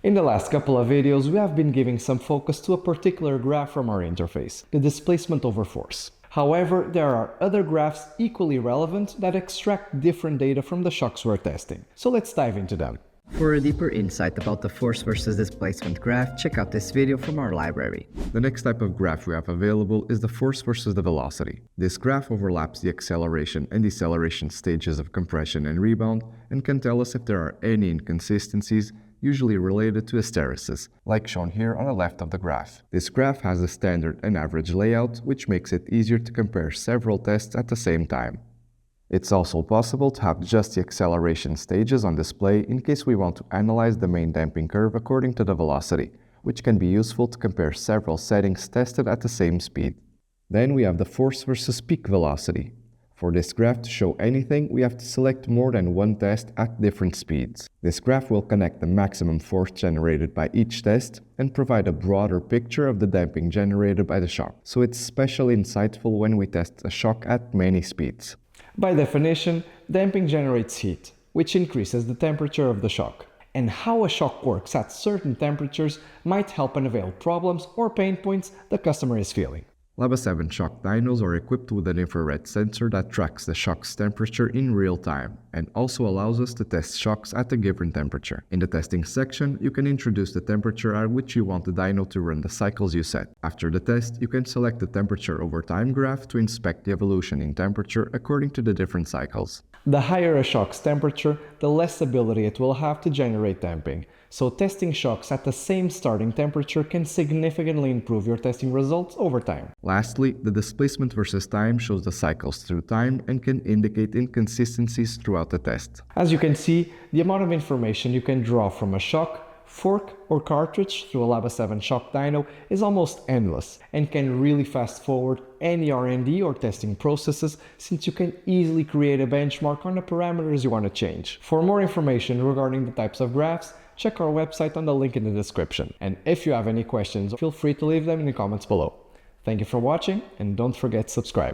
In the last couple of videos, we have been giving some focus to a particular graph from our interface, the displacement over force. However, there are other graphs equally relevant that extract different data from the shocks we're testing. So let's dive into them. For a deeper insight about the force versus displacement graph, check out this video from our library. The next type of graph we have available is the force versus the velocity. This graph overlaps the acceleration and deceleration stages of compression and rebound and can tell us if there are any inconsistencies, usually related to hysteresis, like shown here on the left of the graph. This graph has a standard and average layout, which makes it easier to compare several tests at the same time. It's also possible to have just the acceleration stages on display in case we want to analyze the main damping curve according to the velocity, which can be useful to compare several settings tested at the same speed. Then we have the force versus peak velocity. For this graph to show anything, we have to select more than one test at different speeds. This graph will connect the maximum force generated by each test and provide a broader picture of the damping generated by the shock. So it's especially insightful when we test a shock at many speeds. By definition, damping generates heat, which increases the temperature of the shock. And how a shock works at certain temperatures might help unveil problems or pain points the customer is feeling. Laba 7 shock dynos are equipped with an infrared sensor that tracks the shock's temperature in real time and also allows us to test shocks at a given temperature. In the testing section, you can introduce the temperature at which you want the dyno to run the cycles you set. After the test, you can select the temperature over time graph to inspect the evolution in temperature according to the different cycles. The higher a shock's temperature, the less ability it will have to generate damping. So testing shocks at the same starting temperature can significantly improve your testing results over time. Lastly, the displacement versus time shows the cycles through time and can indicate inconsistencies throughout the test. As you can see, the amount of information you can draw from a shock, fork, or cartridge through a Laba 7 shock dyno is almost endless and can really fast forward any R&D or testing processes, since you can easily create a benchmark on the parameters you want to change. For more information regarding the types of graphs, check our website on the link in the description. And if you have any questions, feel free to leave them in the comments below. Thank you for watching, and don't forget to subscribe.